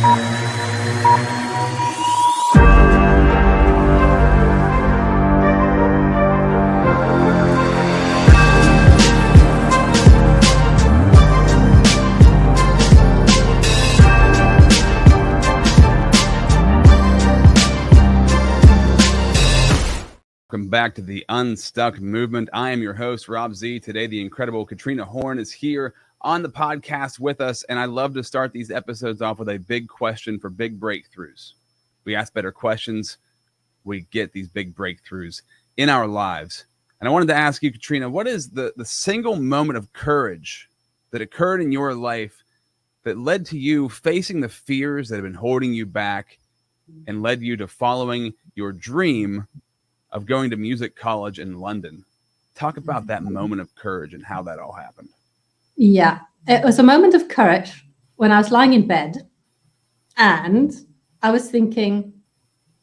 Welcome back to the Unstuck movement. I am your host, Rob Z. Today, the incredible Katrine Horn is here on the podcast with us, and I love to start these episodes off with a big question for big breakthroughs. We ask better questions, we get these big breakthroughs in our lives. And I wanted to ask you, Katrine, what is the single moment of courage that occurred in your life that led to you facing the fears that have been holding you back and led you to following your dream of going to music college in London? Talk about that moment of courage and how that all happened. Yeah, it was a moment of courage when I was lying in bed and I was thinking,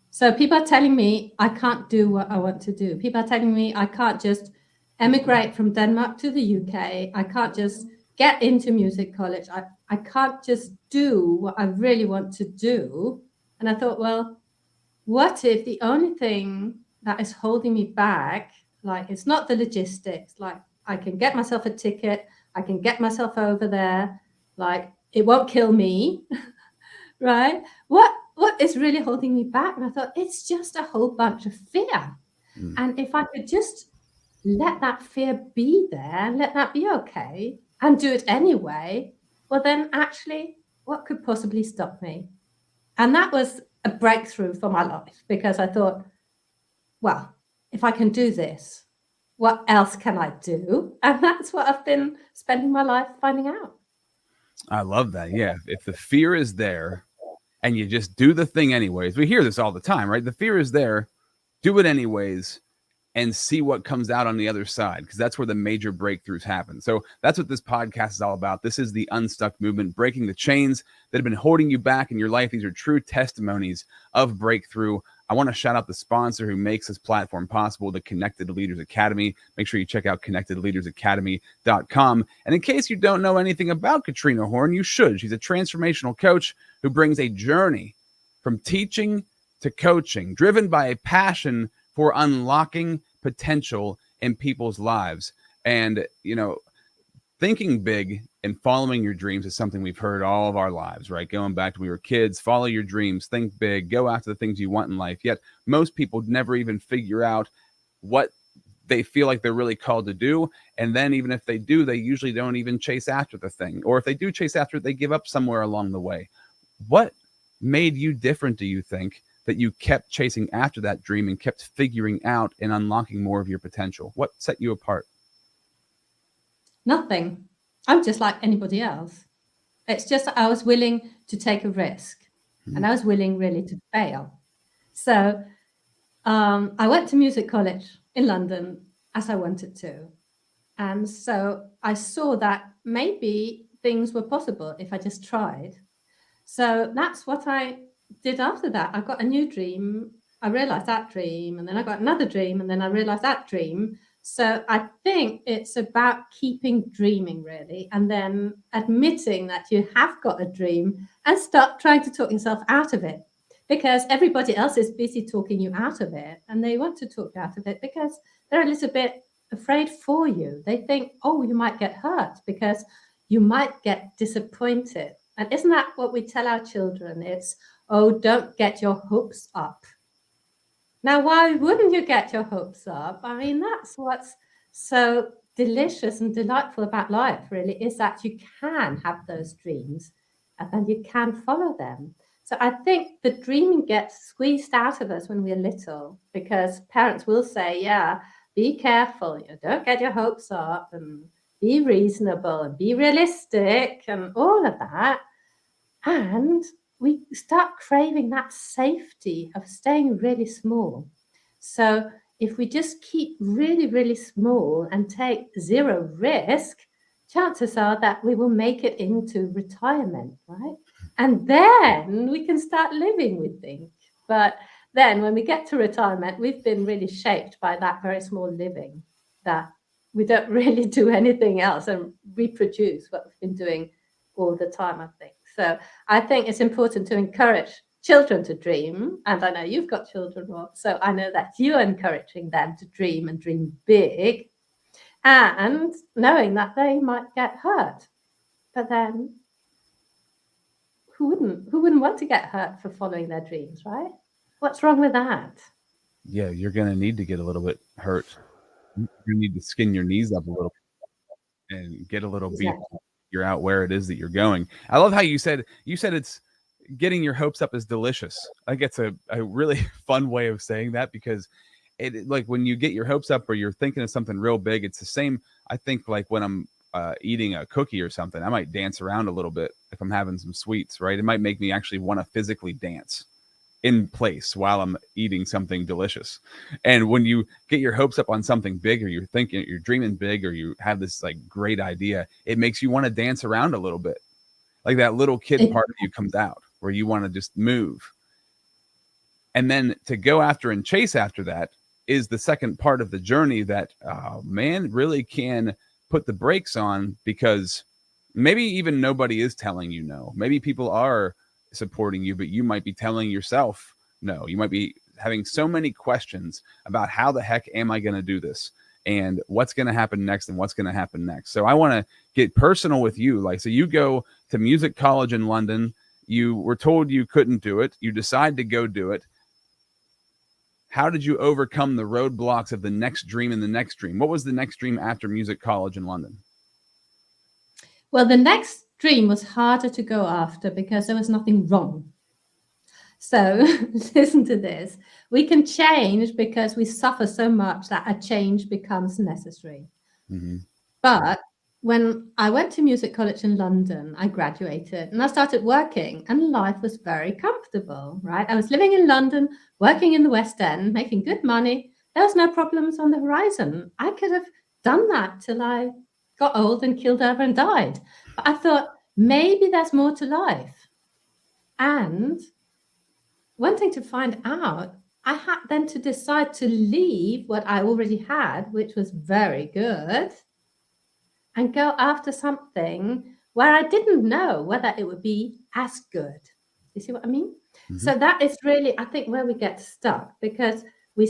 so people are telling me I can't do what I want to do. People are telling me I can't just emigrate from Denmark to the UK. I can't just get into music college. I can't just do what I really want to do. And I thought, well, what if the only thing that is holding me back, like it's not the logistics, like I can get myself a ticket, I can get myself over there, like it won't kill me, right? What is really holding me back? And I thought, it's just a whole bunch of fear. And if I could just let that fear be there, let that be okay, and do it anyway, well then actually, what could possibly stop me? And that was a breakthrough for my life, because I thought, well, if I can do this, what else can I do? And that's what I've been spending my life finding out. I love that. Yeah. If the fear is there and you just do the thing anyways, we hear this all the time, right? The fear is there, do it anyways, and see what comes out on the other side, because that's where the major breakthroughs happen. So that's what this podcast is all about. This is the Unstuck movement, breaking the chains that have been holding you back in your life. These are true testimonies of breakthrough. I want to shout out the sponsor who makes this platform possible, the Connected Leaders Academy. Make sure you check out connectedleadersacademy.com. And in case you don't know anything about Katrine Horn, you should. She's a transformational coach who brings a journey from teaching to coaching, driven by a passion for unlocking potential in people's lives. And, you know, thinking big and following your dreams is something we've heard all of our lives, right? Going back to when we were kids, follow your dreams, think big, go after the things you want in life. Yet most people never even figure out what they feel like they're really called to do. And then even if they do, they usually don't even chase after the thing. Or if they do chase after it, they give up somewhere along the way. What made you different, do you think, that you kept chasing after that dream and kept figuring out and unlocking more of your potential? What set you apart? Nothing. I'm just like anybody else. It's just I was willing to take a risk, and I was willing really to fail. So I went to music college in London as I wanted to. And so I saw that maybe things were possible if I just tried. So that's what I did after that. I got a new dream. I realized that dream, and then I got another dream, and then I realized that dream. So I think it's about keeping dreaming, really, and then admitting that you have got a dream and stop trying to talk yourself out of it, because everybody else is busy talking you out of it, and they want to talk you out of it because they're a little bit afraid for you. They think, oh, you might get hurt because you might get disappointed. And isn't that what we tell our children? It's, oh, don't get your hopes up. Now, why wouldn't you get your hopes up? I mean, that's what's so delicious and delightful about life, really, is that you can have those dreams and then you can follow them. So I think the dreaming gets squeezed out of us when we're little, because parents will say, yeah, be careful, don't get your hopes up, and be reasonable and be realistic and all of that. And we start craving that safety of staying really small. So if we just keep really, really small and take zero risk, chances are that we will make it into retirement, right? And then we can start living, we think. But then when we get to retirement, we've been really shaped by that very small living, that we don't really do anything else and reproduce what we've been doing all the time, I think. So I think it's important to encourage children to dream. And I know you've got children, Rob, so I know that you're encouraging them to dream and dream big, and knowing that they might get hurt. But then who wouldn't want to get hurt for following their dreams, right? What's wrong with that? Yeah, you're going to need to get a little bit hurt. You need to skin your knees up a little and get a little beat. Figure out where it is that you're going. I love how you said it's getting your hopes up is delicious. I think it's a really fun way of saying that, because it, like, when you get your hopes up or you're thinking of something real big, it's the same. I think like when I'm eating a cookie or something, I might dance around a little bit if I'm having some sweets, right? It might make me actually want to physically dance in place while I'm eating something delicious. And when you get your hopes up on something big, or you're thinking, you're dreaming big, or you have this like great idea, it makes you want to dance around a little bit. Like that little kid part of you comes out where you want to just move. And then to go after and chase after that is the second part of the journey that man really can put the brakes on, because maybe even nobody is telling you no. Maybe people are supporting you, but you might be telling yourself no. You might be having so many questions about how the heck am I going to do this, and what's going to happen next, and what's going to happen next. So I want to get personal with you. Like, so you go to music college in London, you were told you couldn't do it, you decide to go do it. How did you overcome the roadblocks of the next dream and the next dream? What was the next dream after music college in London? Well, the next dream was harder to go after because there was nothing wrong. So listen to this. We can change because we suffer so much that a change becomes necessary. Mm-hmm. But when I went to music college in London, I graduated and I started working, and life was very comfortable, right? I was living in London, working in the West End, making good money. There was no problems on the horizon. I could have done that till I got old and killed over and died. But I thought, maybe there's more to life. And wanting to find out, I had then to decide to leave what I already had, which was very good, and go after something where I didn't know whether it would be as good. You see what I mean? Mm-hmm. So that is really, I think, where we get stuck, because we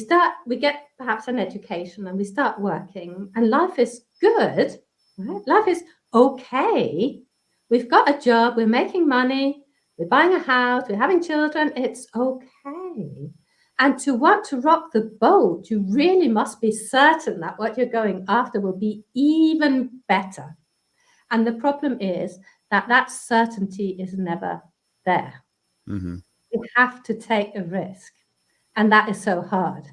get perhaps an education and we start working, and life is good, right? Life is okay. We've got a job, we're making money, we're buying a house, we're having children, it's okay. And to want to rock the boat, you really must be certain that what you're going after will be even better. And the problem is that certainty is never there. Mm-hmm. You have to take a risk. And that is so hard.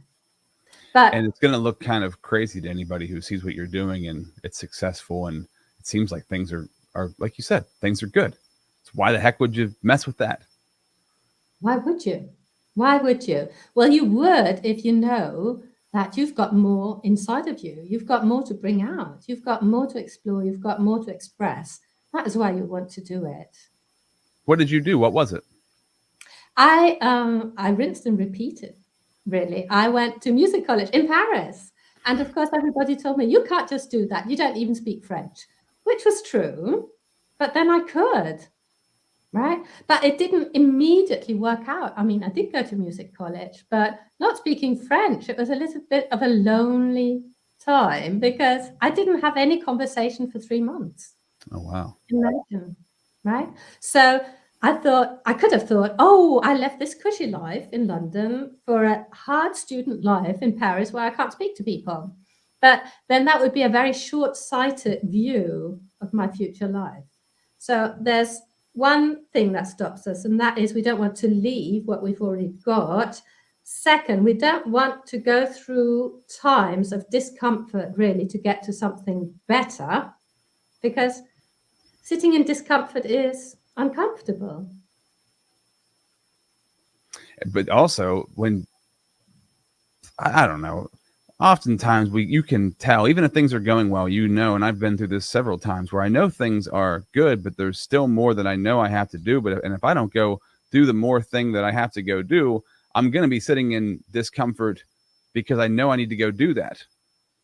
And it's going to look kind of crazy to anybody who sees what you're doing and it's successful. And it seems like things are like you said, things are good. So why the heck would you mess with that? Why would you? Why would you? Well, you would if you know that you've got more inside of you. You've got more to bring out. You've got more to explore. You've got more to express. That is why you want to do it. What did you do? What was it? I rinsed and repeated, really. I went to music college in Paris. And of course, everybody told me, you can't just do that. You don't even speak French, which was true. But then I could. Right. But it didn't immediately work out. I mean, I did go to music college, but not speaking French. It was a little bit of a lonely time because I didn't have any conversation for 3 months. Oh, wow. Imagine. Right. So I could have thought, oh, I left this cushy life in London for a hard student life in Paris where I can't speak to people. But then that would be a very short-sighted view of my future life. So there's one thing that stops us, and that is we don't want to leave what we've already got. Second, we don't want to go through times of discomfort really to get to something better, because sitting in discomfort is uncomfortable. But also, when I don't know, oftentimes you can tell, even if things are going well, and I've been through this several times where I know things are good, but there's still more that I know I have to do. And if I don't go do the more thing that I have to go do, I'm going to be sitting in discomfort because I know I need to go do that.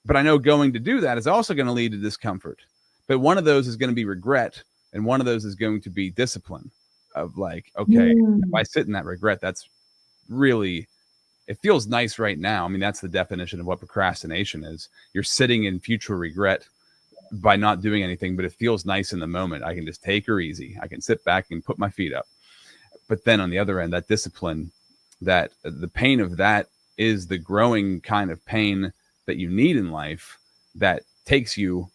But I know going to do that is also going to lead to discomfort. But one of those is going to be regret, and one of those is going to be discipline. of like, okay, if I sit in that regret, that's really, it feels nice right now. I mean, that's the definition of what procrastination is. You're sitting in future regret by not doing anything, but it feels nice in the moment. I can just take her easy. I can sit back and put my feet up. But then on the other end, that discipline, that the pain of that is the growing kind of pain that you need in life that takes you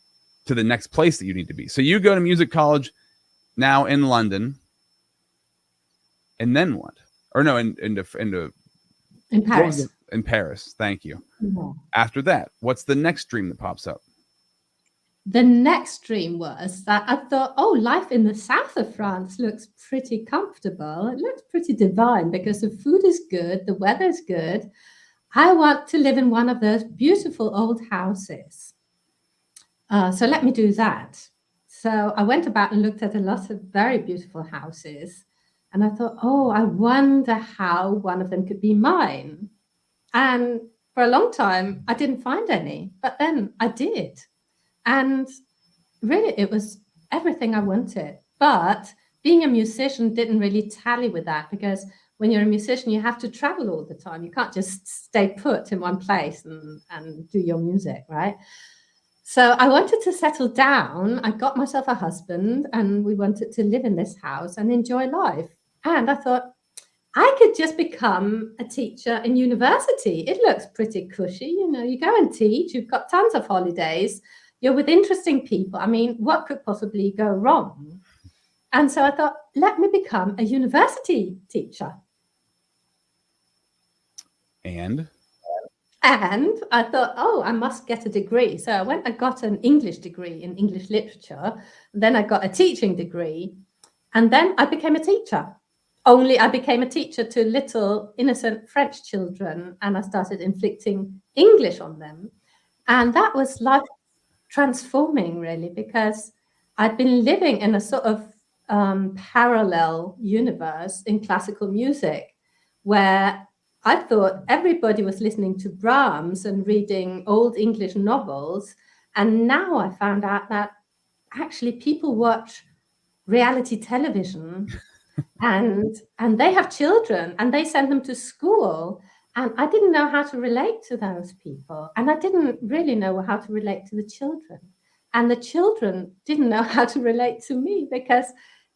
to the next place that you need to be. So you go to music college now in London, and then what? Or no, in Paris. In Paris. Thank you. Yeah. After that, what's the next dream that pops up? The next dream was that I thought, oh, life in the south of France looks pretty comfortable. It looks pretty divine because the food is good, the weather is good. I want to live in one of those beautiful old houses. So let me do that. So I went about and looked at a lot of very beautiful houses. And I thought, oh, I wonder how one of them could be mine. And for a long time, I didn't find any. But then I did. And really, it was everything I wanted. But being a musician didn't really tally with that, because when you're a musician, you have to travel all the time. You can't just stay put in one place and do your music, right? So I wanted to settle down. I got myself a husband, and we wanted to live in this house and enjoy life. And I thought, I could just become a teacher in university. It looks pretty cushy. You know, you go and teach, you've got tons of holidays. You're with interesting people. I mean, what could possibly go wrong? And so I thought, let me become a university teacher. And I thought, oh, I must get a degree. So I went and got an English degree in English literature. Then I got a teaching degree. And then I became a teacher. Only I became a teacher to little innocent French children. And I started inflicting English on them. And that was life transforming, really, because I'd been living in a sort of parallel universe in classical music where I thought everybody was listening to Brahms and reading old English novels. And now I found out that actually people watch reality television and they have children and they send them to school. And I didn't know how to relate to those people. And I didn't really know how to relate to the children. And the children didn't know how to relate to me because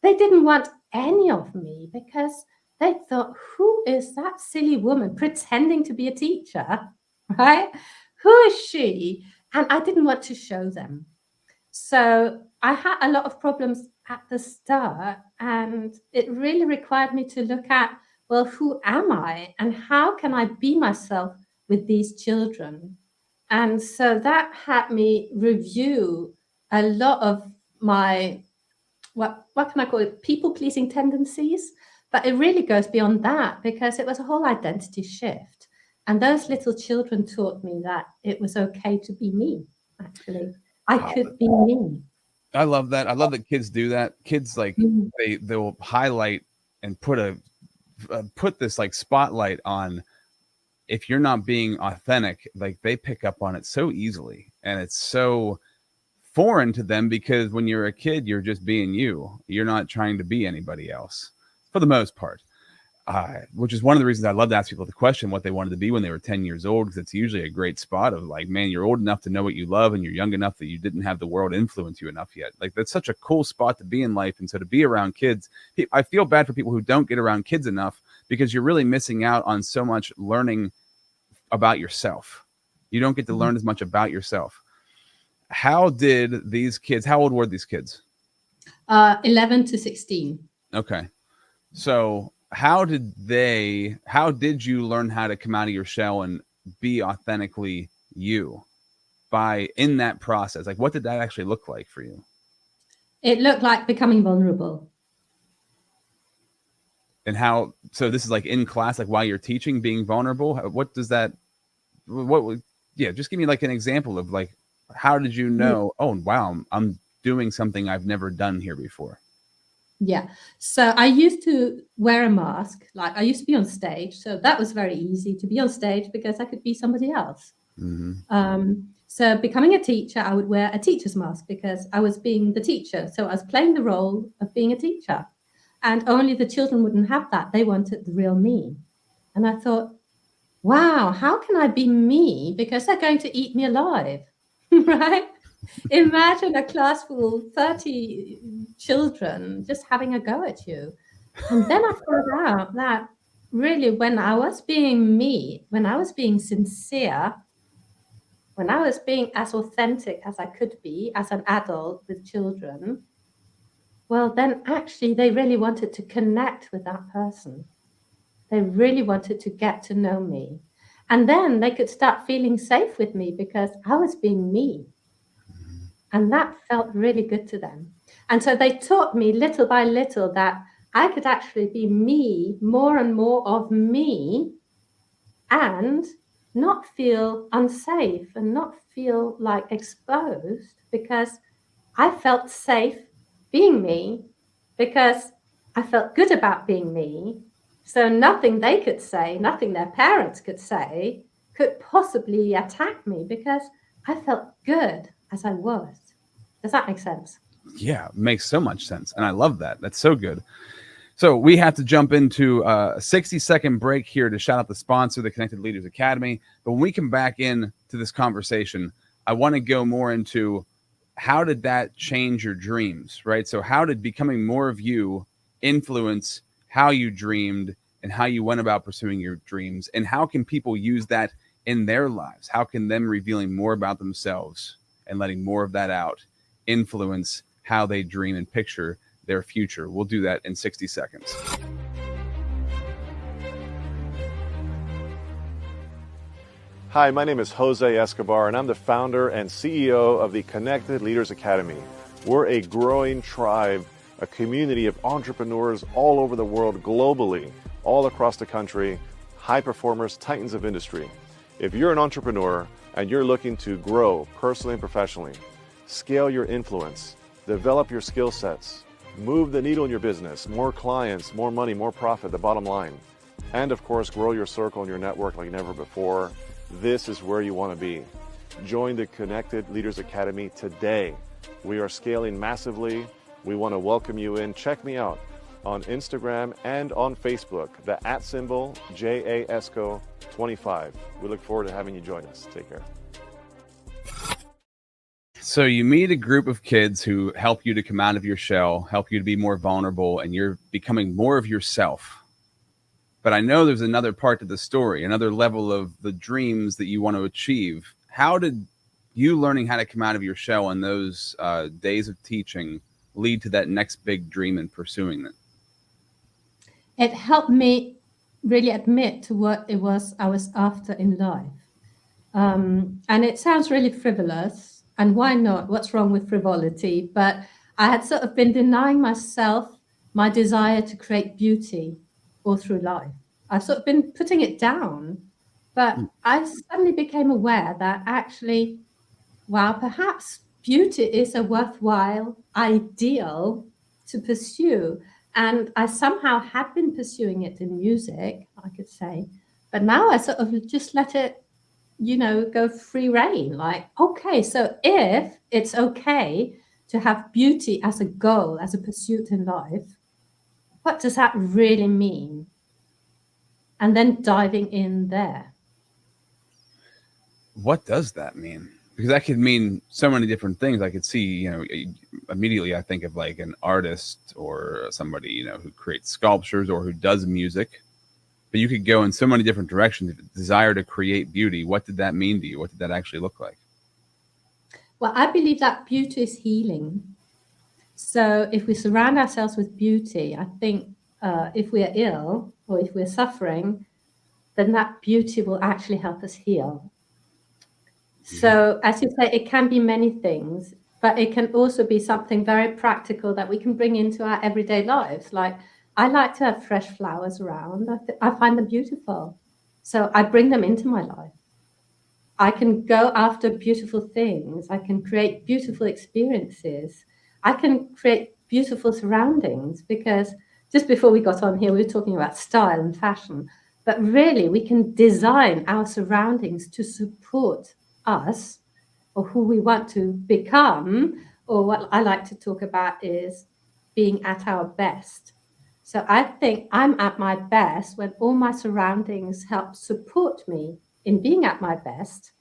they didn't want any of me, because they thought, who is that silly woman pretending to be a teacher, right? Who is she? And I didn't want to show them. So I had a lot of problems at the start, and it really required me to look at, well, who am I and how can I be myself with these children? And so that had me review a lot of my, what can I call it, people-pleasing tendencies. But it really goes beyond that, because it was a whole identity shift. And those little children taught me that it was okay to be me, actually. I could be me. I love that. I love that kids do that. Kids, like, they'll highlight and put this like spotlight on, if you're not being authentic, like they pick up on it so easily. And it's so foreign to them, because when you're a kid, you're just being you. You're not trying to be anybody else for the most part, which is one of the reasons I love to ask people the question what they wanted to be when they were 10 years old, because it's usually a great spot of like, man, you're old enough to know what you love and you're young enough that you didn't have the world influence you enough yet. Like, that's such a cool spot to be in life. And so to be around kids, I feel bad for people who don't get around kids enough, because you're really missing out on so much learning about yourself. You don't get to learn as much about yourself. How did these kids, how old were these kids? 11 to 16. Okay. So how did you learn how to come out of your shell and be authentically you in that process? Like, what did that actually look like for you? It looked like becoming vulnerable. And how, so this is like in class, like while you're teaching, being vulnerable. What does that, just give me like an example of like, how did you know, oh, wow, I'm doing something I've never done here before? Yeah. So I used to wear a mask. Like, I used to be on stage. So that was very easy to be on stage because I could be somebody else. So becoming a teacher, I would wear a teacher's mask because I was being the teacher. So I was playing the role of being a teacher. And only the children wouldn't have that. They wanted the real me. And I thought, wow, how can I be me? Because they're going to eat me alive, right? Imagine a class full of 30 children just having a go at you. And then I found out that really when I was being me, when I was being sincere, when I was being as authentic as I could be as an adult with children, well, then actually they really wanted to connect with that person. They really wanted to get to know me. And then they could start feeling safe with me because I was being me. And that felt really good to them. And so they taught me little by little that I could actually be me, more and more of me, and not feel unsafe and not feel like exposed, because I felt safe being me, because I felt good about being me. So nothing they could say, nothing their parents could say could possibly attack me because I felt good as I was. Does that make sense? Yeah, it makes so much sense. And I love that. That's so good. So we have to jump into a 60-second break here to shout out the sponsor, the Connected Leaders Academy. But when we come back in to this conversation, I want to go more into how did that change your dreams, right? So how did becoming more of you influence how you dreamed and how you went about pursuing your dreams? And how can people use that in their lives? How can them revealing more about themselves and letting more of that out influence how they dream and picture their future? We'll do that in 60 seconds. Hi, my name is Jose Escobar, and I'm the founder and CEO of the Connected Leaders Academy. We're a growing tribe, a community of entrepreneurs all over the world, globally, all across the country, high performers, titans of industry. If you're an entrepreneur and you're looking to grow personally and professionally, scale your influence, develop your skill sets, move the needle in your business, more clients, more money, more profit, the bottom line, and of course, grow your circle and your network like never before, this is where you want to be. Join the Connected Leaders Academy today. We are scaling massively. We want to welcome you in. Check me out on Instagram and on Facebook, the @ JAESCO25. We look forward to having you join us. Take care. So you meet a group of kids who help you to come out of your shell, help you to be more vulnerable, and you're becoming more of yourself. But I know there's another part to the story, another level of the dreams that you want to achieve. How did you learning how to come out of your shell in those days of teaching lead to that next big dream and pursuing it? It helped me really admit to what it was I was after in life. And it sounds really frivolous, and why not? What's wrong with frivolity? But I had sort of been denying myself my desire to create beauty all through life. I've sort of been putting it down, but I suddenly became aware that actually, wow, perhaps beauty is a worthwhile ideal to pursue. And I somehow had been pursuing it in music, I could say, but now I sort of just let it, go free rein. Like, okay, so if it's okay to have beauty as a goal, as a pursuit in life, what does that really mean? And then diving in there. What does that mean? Because that could mean so many different things. I could see, immediately I think of like an artist or somebody, who creates sculptures or who does music. But you could go in so many different directions. Desire to create beauty. What did that mean to you? What did that actually look like? Well, I believe that beauty is healing. So if we surround ourselves with beauty, I think if we're ill or if we're suffering, then that beauty will actually help us heal. So as you say, it can be many things, but it can also be something very practical that we can bring into our everyday lives. Like, I like to have fresh flowers around. I find them beautiful. So I bring them into my life. I can go after beautiful things. I can create beautiful experiences. I can create beautiful surroundings, because just before we got on here, we were talking about style and fashion, but really we can design our surroundings to support us or who we want to become, or what I like to talk about is being at our best. So I think I'm at my best when all my surroundings help support me in being at my best.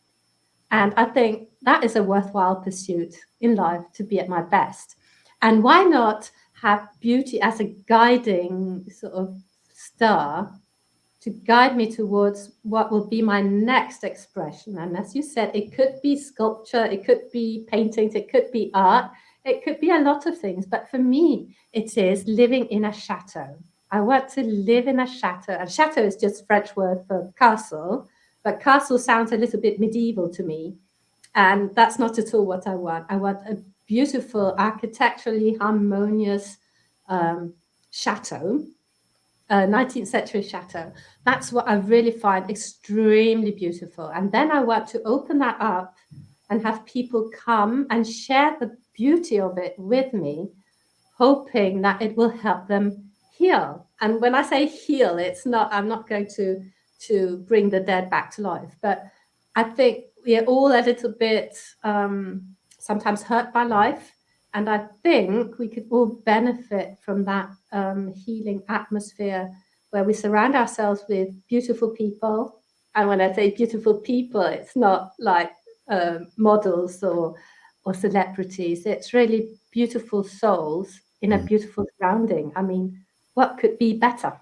And I think that is a worthwhile pursuit in life, to be at my best. And why not have beauty as a guiding sort of star to guide me towards what will be my next expression? And as you said, it could be sculpture, it could be paintings, it could be art, it could be a lot of things. But for me, it is living in a chateau. I want to live in a chateau. And chateau is just French word for castle, but castle sounds a little bit medieval to me. And that's not at all what I want. I want a beautiful, architecturally harmonious chateau, 19th century chateau. That's what I really find extremely beautiful. And then I want to open that up and have people come and share the beauty of it with me, hoping that it will help them heal. And when I say heal, it's not, I'm not going to bring the dead back to life, but I think we're all a little bit sometimes hurt by life. And I think we could all benefit from that healing atmosphere where we surround ourselves with beautiful people. And when I say beautiful people, it's not like models or celebrities. It's really beautiful souls in a beautiful surrounding. I mean, what could be better?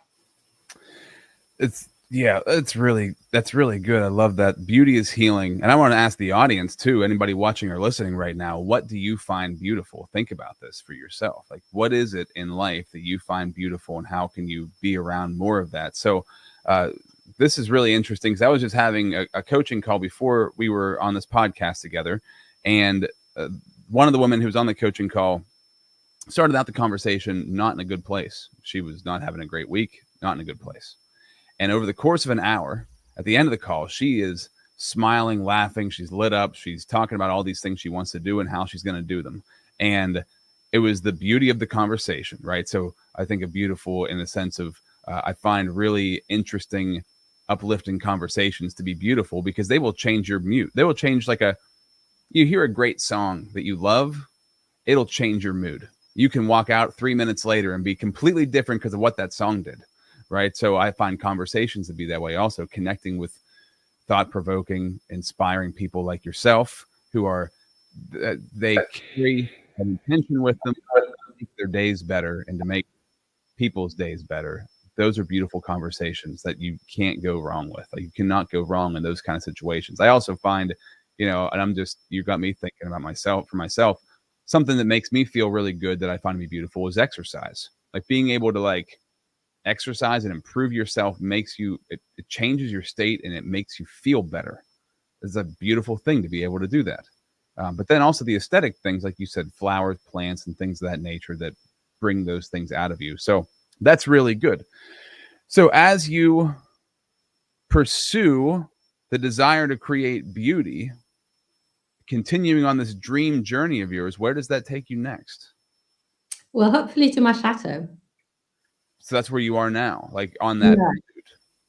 That's really good. I love that. Beauty is healing. And I want to ask the audience too, anybody watching or listening right now, what do you find beautiful? Think about this for yourself. Like, what is it in life that you find beautiful, and how can you be around more of that? So this is really interesting, because I was just having a coaching call before we were on this podcast together. And one of the women who was on the coaching call started out the conversation not in a good place. She was not having a great week, not in a good place. And over the course of an hour, at the end of the call, she is smiling, laughing. She's lit up. She's talking about all these things she wants to do and how she's going to do them. And it was the beauty of the conversation, right? So I think of beautiful in the sense of I find really interesting, uplifting conversations to be beautiful, because they will change your mood. They will change, you hear a great song that you love, it'll change your mood. You can walk out 3 minutes later and be completely different because of what that song did. Right. So I find conversations to be that way also, connecting with thought-provoking, inspiring people like yourself, who are, they carry an intention with them to make their days better and to make people's days better. Those are beautiful conversations that you can't go wrong with. Like, you cannot go wrong in those kind of situations. I also find, and you got me thinking about myself, something that makes me feel really good that I find to be beautiful is exercise. Like, being able to exercise and improve yourself it changes your state, and it makes you feel better. It's a beautiful thing to be able to do that. But then also the aesthetic things, like you said, flowers, plants, and things of that nature that bring those things out of you. So that's really good. So as you pursue the desire to create beauty, continuing on this dream journey of yours, where does that take you next? Well, hopefully to my chateau. So that's where you are now, on that route.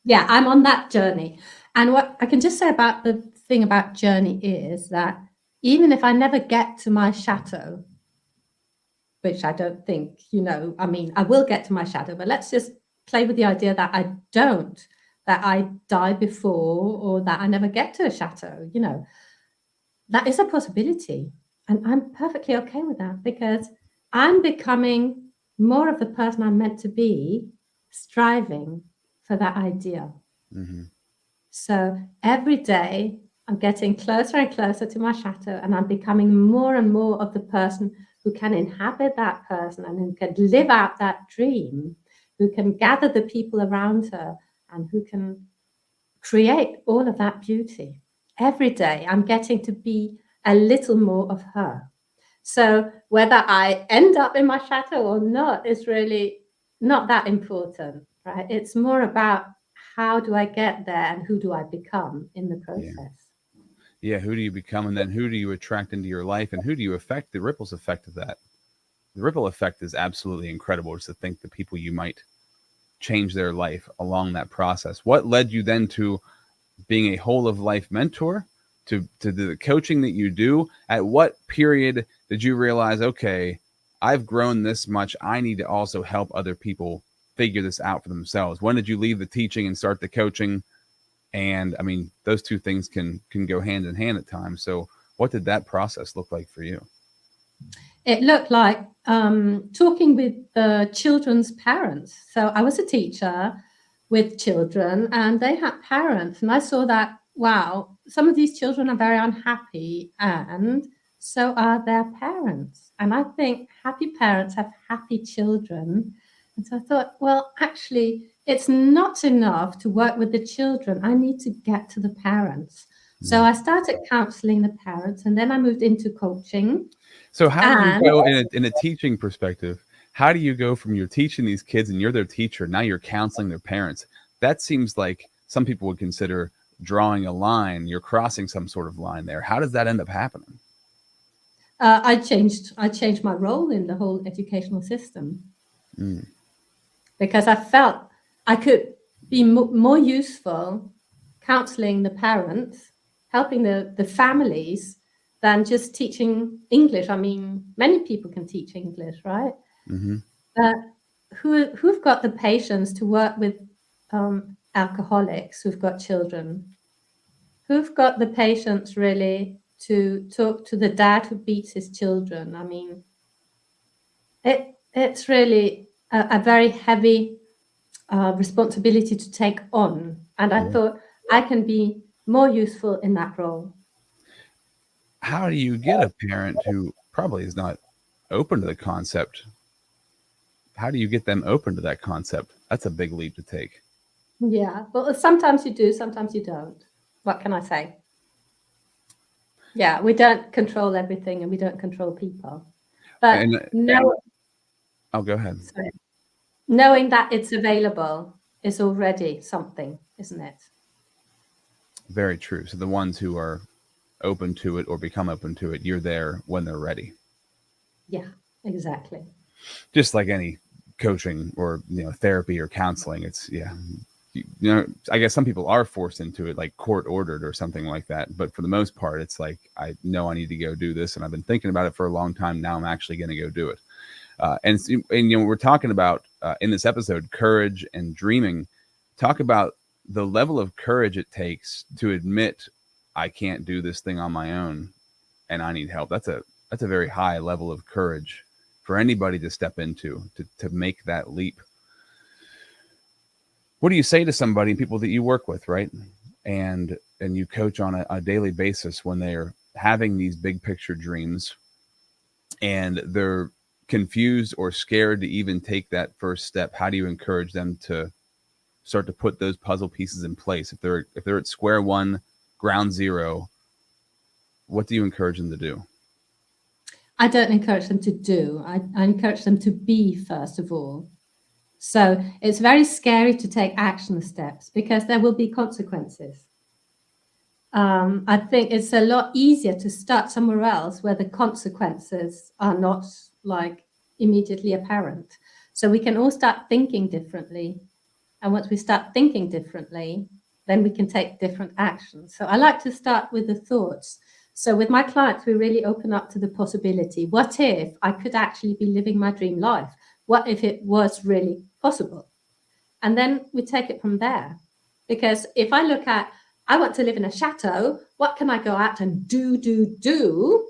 Yeah, I'm on that journey. And what I can just say about the thing about journey is that even if I never get to my chateau, which I don't think, I will get to my chateau, but let's just play with the idea that I don't, that I die before, or that I never get to a chateau, that is a possibility. And I'm perfectly okay with that, because I'm becoming more of the person I'm meant to be, striving for that idea. Mm-hmm. So every day I'm getting closer and closer to my chateau, and I'm becoming more and more of the person who can inhabit that person and who can live out that dream, who can gather the people around her, and who can create all of that beauty. Every day I'm getting to be a little more of her. So whether I end up in my chateau or not is really not that important, right? It's more about how do I get there and who do I become in the process. Yeah, who do you become, and then who do you attract into your life, and who do you affect? The ripples effect of that. The ripple effect is absolutely incredible, just to think the people you might change their life along that process. What led you then to being a whole of life mentor, to the coaching that you do? At what period did you realize, okay, I've grown this much, I need to also help other people figure this out for themselves? When did you leave the teaching and start the coaching? And I mean, those two things can go hand in hand at times. So what did that process look like for you? It looked like talking with the children's parents. So I was a teacher with children and they had parents. And I saw that, wow, some of these children are very unhappy and so are their parents. And I think happy parents have happy children. And so I thought, well, actually, it's not enough to work with the children. I need to get to the parents. So I started counseling the parents and then I moved into coaching. So how do you go in a teaching perspective? How do you go from you're teaching these kids and you're their teacher, now you're counseling their parents? That seems like some people would consider drawing a line. You're crossing some sort of line there. How does that end up happening? I changed my role in the whole educational system because I felt I could be more useful counseling the parents, helping the families, than just teaching English. I mean, many people can teach English, right? Who've got the patience to work with alcoholics who've got children? Who've got the patience really to talk to the dad who beats his children? I mean, it's really a very heavy responsibility to take on. And I thought I can be more useful in that role. How do you get a parent who probably is not open to the concept? How do you get them open to that concept? That's a big leap to take. Yeah, well, sometimes you do, sometimes you don't. What can I say? Yeah, we don't control everything and we don't control people. But I'll go ahead. Sorry. Knowing that it's available is already something, isn't it? Very true. So the ones who are open to it or become open to it, you're there when they're ready. Yeah, exactly. Just like any coaching or therapy or counseling, it's I guess some people are forced into it, like court ordered or something like that, but for the most part it's like, I know I need to go do this and I've been thinking about it for a long time. Now I'm actually going to go do it. And we're talking about in this episode, courage and dreaming. Talk about the level of courage it takes to admit I can't do this thing on my own and I need help. That's a very high level of courage for anybody to step into, to make that leap. What do you say to somebody, people that you work with, right? And you coach on a daily basis when they're having these big picture dreams and they're confused or scared to even take that first step? How do you encourage them to start to put those puzzle pieces in place? If they're at square one, ground zero, what do you encourage them to do? I don't encourage them to do. I encourage them to be, first of all. So it's very scary to take action steps because there will be consequences. I think it's a lot easier to start somewhere else where the consequences are not like immediately apparent. So we can all start thinking differently. And once we start thinking differently, then we can take different actions. So I like to start with the thoughts. So with my clients, we really open up to the possibility. What if I could actually be living my dream life? What if it was really possible? And then we take it from there. Because if I look at, I want to live in a chateau, what can I go out and do?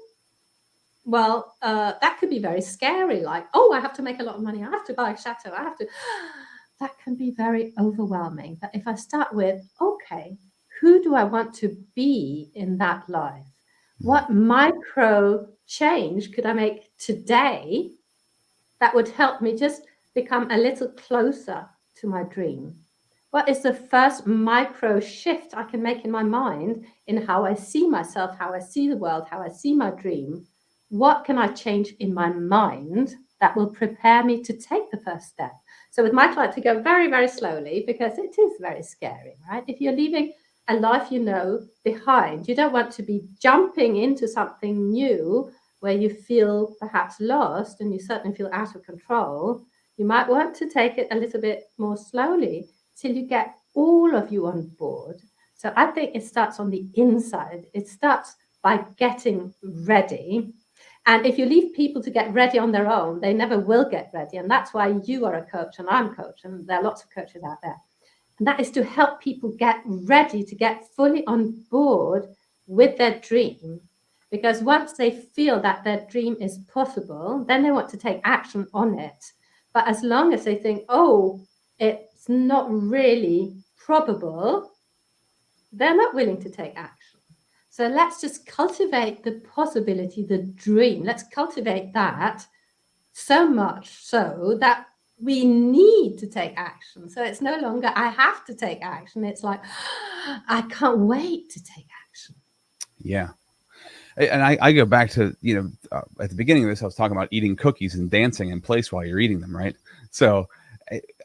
Well, that could be very scary. Like, oh, I have to make a lot of money. I have to buy a chateau. That can be very overwhelming. But if I start with, okay, who do I want to be in that life? What micro change could I make today that would help me just become a little closer to my dream? What is the first micro shift I can make in my mind in how I see myself, how I see the world, how I see my dream? What can I change in my mind that will prepare me to take the first step? So with my clients, we go very, very slowly because it is very scary, right? If you're leaving a life behind, you don't want to be jumping into something new where you feel perhaps lost and you certainly feel out of control. You might want to take it a little bit more slowly till you get all of you on board. So I think it starts on the inside. It starts by getting ready. And if you leave people to get ready on their own, they never will get ready. And that's why you are a coach and I'm a coach. And there are lots of coaches out there. And that is to help people get ready to get fully on board with their dream. Because once they feel that their dream is possible, then they want to take action on it. But as long as they think, oh, it's not really probable, they're not willing to take action. So let's just cultivate the possibility, the dream. Let's cultivate that so much so that we need to take action. So it's no longer, I have to take action. It's like, I can't wait to take action. Yeah. And I go back to, at the beginning of this, I was talking about eating cookies and dancing in place while you're eating them, right? So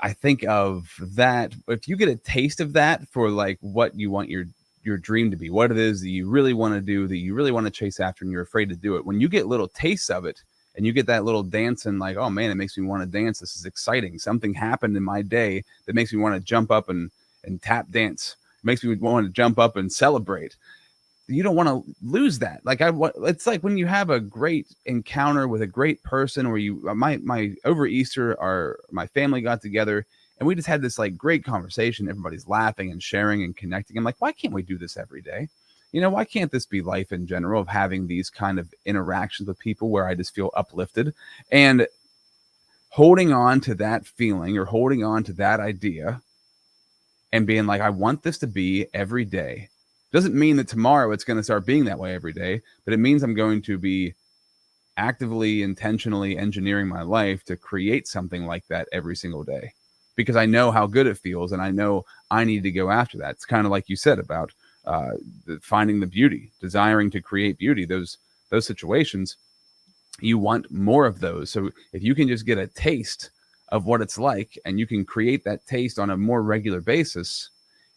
I think of that. If you get a taste of that for like what you want your dream to be, what it is that you really want to do, that you really want to chase after, and you're afraid to do it, when you get little tastes of it and you get that little dance and like, oh man, it makes me want to dance. This is exciting. Something happened in my day that makes me want to jump up and tap dance. It makes me want to jump up and celebrate. You don't want to lose that. Like it's like when you have a great encounter with a great person, or my over Easter, my family got together and we just had this like great conversation. Everybody's laughing and sharing and connecting. I'm like, why can't we do this every day? Why can't this be life in general, of having these kind of interactions with people where I just feel uplifted, and holding on to that feeling or holding on to that idea and being like, I want this to be every day. Doesn't mean that tomorrow it's going to start being that way every day, but it means I'm going to be actively, intentionally engineering my life to create something like that every single day, because I know how good it feels and I know I need to go after that. It's kind of like you said about finding the beauty, desiring to create beauty, those situations, you want more of those. So if you can just get a taste of what it's like and you can create that taste on a more regular basis,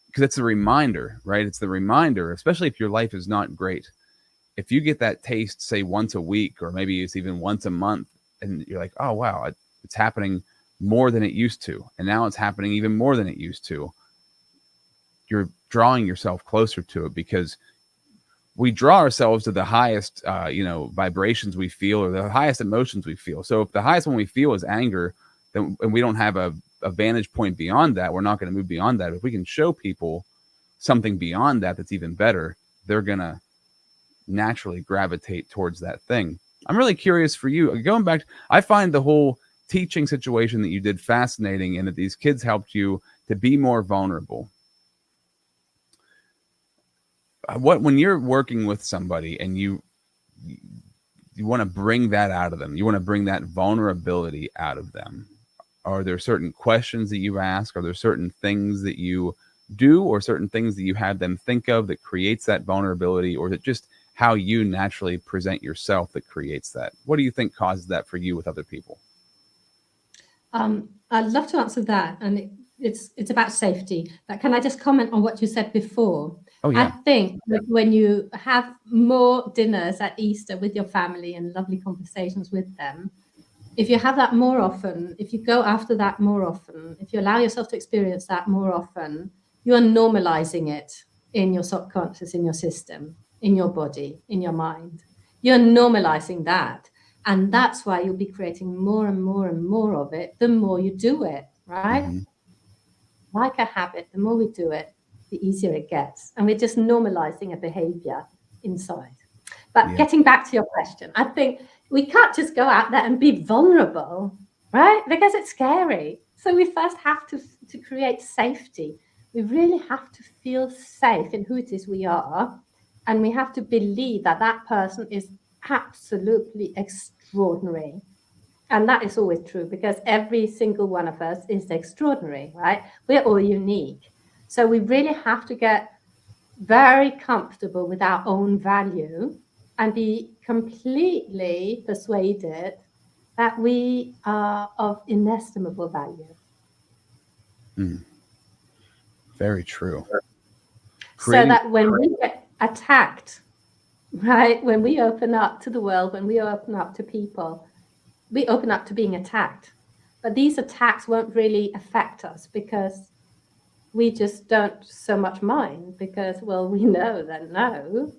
because it's a reminder, right? It's the reminder, especially if your life is not great. If you get that taste, say once a week, or maybe it's even once a month, and you're like, oh, wow, it's happening more than it used to. And now it's happening even more than it used to. You're drawing yourself closer to it, because we draw ourselves to the highest, vibrations we feel, or the highest emotions we feel. So if the highest one we feel is anger, then, and we don't have a vantage point beyond that, we're not going to move beyond that. If we can show people something beyond that that's even better, they're going to naturally gravitate towards that thing. I'm really curious for you, going back, I find the whole teaching situation that you did fascinating, and that these kids helped you to be more vulnerable. When you're working with somebody and you want to bring that out of them, you want to bring that vulnerability out of them, are there certain questions that you ask? Are there certain things that you do, or certain things that you have them think of that creates that vulnerability? Or is it just how you naturally present yourself that creates that? What do you think causes that for you with other people? I'd love to answer that. And it's about safety. But can I just comment on what you said before? Oh, yeah. I think that when you have more dinners at Easter with your family and lovely conversations with them, if you have that more often, if you go after that more often, if you allow yourself to experience that more often, you are normalizing it in your subconscious, in your system, in your body, in your mind. You're normalizing that. And that's why you'll be creating more and more and more of it the more you do it, right? Mm-hmm. Like a habit, the more we do it, the easier it gets. And we're just normalizing a behavior inside. But getting back to your question, I think we can't just go out there and be vulnerable, right? Because it's scary. So we first have to create safety. We really have to feel safe in who it is we are. And we have to believe that that person is absolutely extraordinary. And that is always true, because every single one of us is extraordinary, right? We're all unique. So we really have to get very comfortable with our own value and be completely persuaded that we are of inestimable value. Very true. So that when we get attacked, right, when we open up to the world, when we open up to people, we open up to being attacked. But these attacks won't really affect us, because we just don't so much mind, because, well, we know that, no,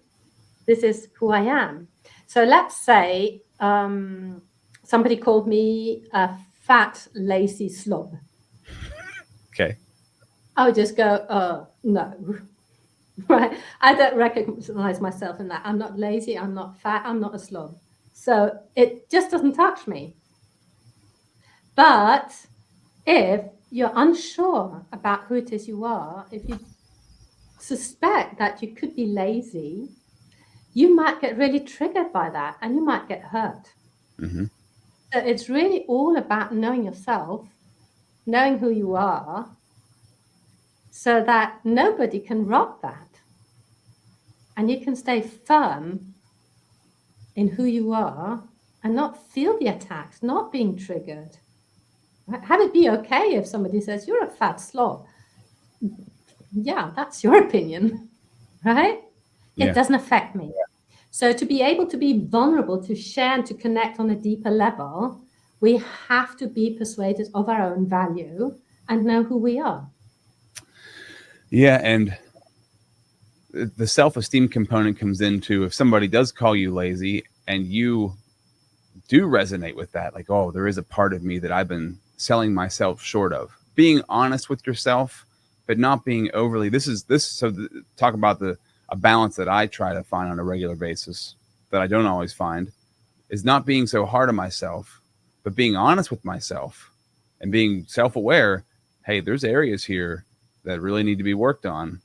this is who I am. So let's say somebody called me a fat, lazy slob. Okay. I would just go, no. Right? I don't recognize myself in that. I'm not lazy. I'm not fat. I'm not a slob. So it just doesn't touch me. But if you're unsure about who it is you are, if you suspect that you could be lazy, you might get really triggered by that and you might get hurt. Mm-hmm. So it's really all about knowing yourself, knowing who you are, so that nobody can rob that. And you can stay firm in who you are and not feel the attacks, not being triggered. Right? Have it be okay if somebody says, you're a fat slob. Yeah, that's your opinion, right? Yeah. It doesn't affect me. So to be able to be vulnerable, to share and to connect on a deeper level, we have to be persuaded of our own value and know who we are. Yeah, and the self-esteem component comes into if somebody does call you lazy and you do resonate with that, like, oh, there is a part of me that I've been selling myself short of. Being honest with yourself, but not being overly, talk about a balance that I try to find on a regular basis that I don't always find, is not being so hard on myself, but being honest with myself and being self-aware. Hey, there's areas here that really need to be worked on.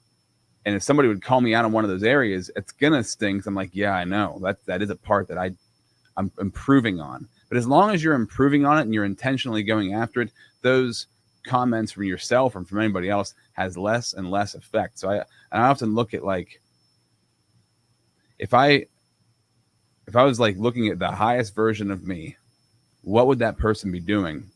And if somebody would call me out on one of those areas, it's gonna sting. I'm like, yeah, I know that is a part that I'm improving on. But as long as you're improving on it and you're intentionally going after it, those comments from yourself or from anybody else has less and less effect. So I often look at, like, if I was like looking at the highest version of me, what would that person be doing?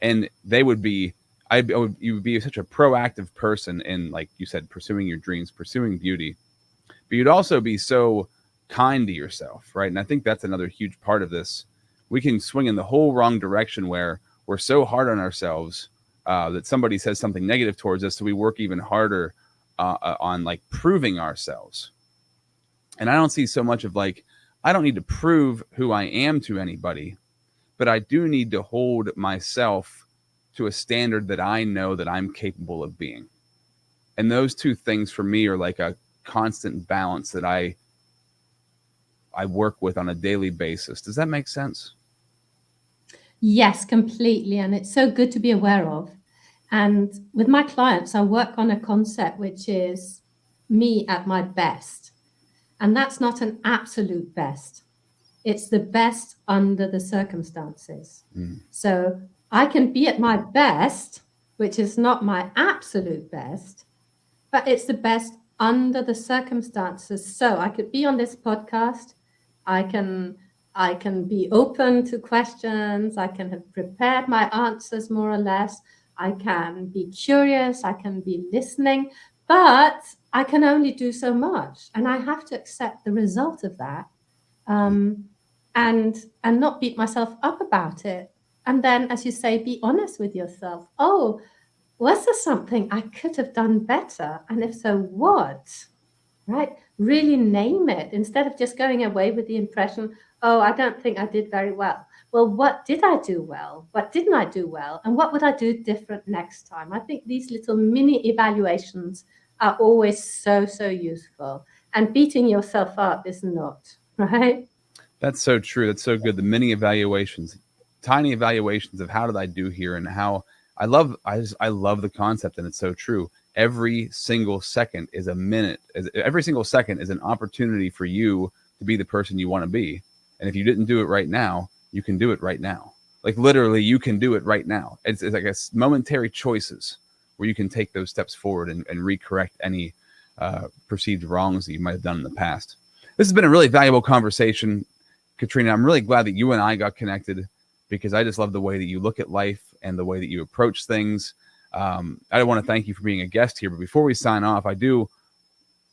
And they would be, you would be such a proactive person in, like you said, pursuing your dreams, pursuing beauty, but you'd also be so kind to yourself, right? And I think that's another huge part of this. We can swing in the whole wrong direction where we're so hard on ourselves that somebody says something negative towards us, so we work even harder on like proving ourselves. And I don't see so much of like, I don't need to prove who I am to anybody, but I do need to hold myself to a standard that I know that I'm capable of being. And those two things for me are like a constant balance that I work with on a daily basis. Does that make sense? Yes, completely. And it's so good to be aware of. And with my clients, I work on a concept which is me at my best. And that's not an absolute best. It's the best under the circumstances. So I can be at my best, which is not my absolute best, but it's the best under the circumstances. So I could be on this podcast. I can be open to questions. I can have prepared my answers more or less. I can be curious. I can be listening, but I can only do so much. And I have to accept the result of that and not beat myself up about it. And then, as you say, be honest with yourself. Oh, was there something I could have done better? And if so, what? Right? Really name it instead of just going away with the impression, oh, I don't think I did very well. Well, what did I do well? What didn't I do well? And what would I do different next time? I think these little mini evaluations are always so, so useful. And beating yourself up is not, right? That's so true. That's so good. The mini evaluations, tiny evaluations of how did I do here, and how I love the concept, and it's so true. Every single second is a minute. Every single second is an opportunity for you to be the person you want to be. And if you didn't do it right now, you can do it right now. Like literally, you can do it right now. It's like a momentary choices where you can take those steps forward and recorrect any perceived wrongs that you might have done in the past. This has been a really valuable conversation, Katrine. I'm really glad that you and I got connected, because I just love the way that you look at life and the way that you approach things. I want to thank you for being a guest here. But before we sign off, I do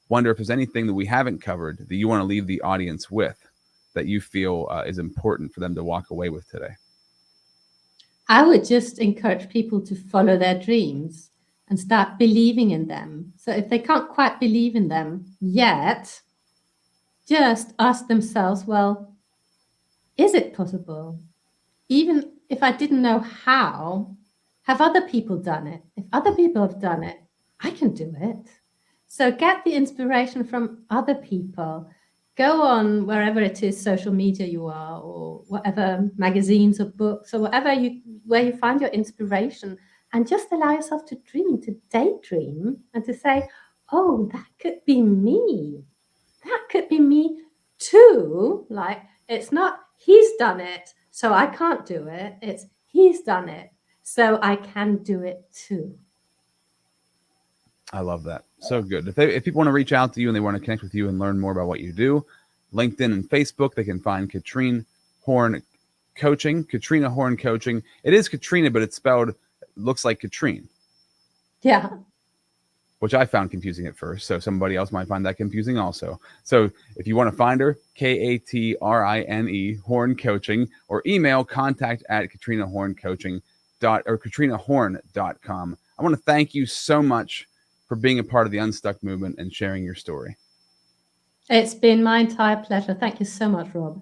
wonder if there's anything that we haven't covered that you want to leave the audience with that you feel is important for them to walk away with today. I would just encourage people to follow their dreams and start believing in them. So if they can't quite believe in them yet, just ask themselves, well, is it possible? Even if I didn't know how, have other people done it? If other people have done it, I can do it. So get the inspiration from other people. Go on wherever it is, social media you are, or whatever, magazines or books, or where you find your inspiration, and just allow yourself to dream, to daydream, and to say, oh, that could be me. That could be me too. Like, it's not he's done it, so I can't do it. It's he's done it, so I can do it too. I love that. So good. If people want to reach out to you and they want to connect with you and learn more about what you do, LinkedIn and Facebook, they can find Katrine Horn Coaching. Katrina Horn Coaching. It is Katrina, but it's spelled, looks like Katrine. Yeah. Which I found confusing at first. So somebody else might find that confusing also. So if you want to find her, Katrine Horn Coaching, or email contact@katrinahorncoaching.com. I want to thank you so much for being a part of the Unstuck movement and sharing your story. It's been my entire pleasure. Thank you so much, Rob.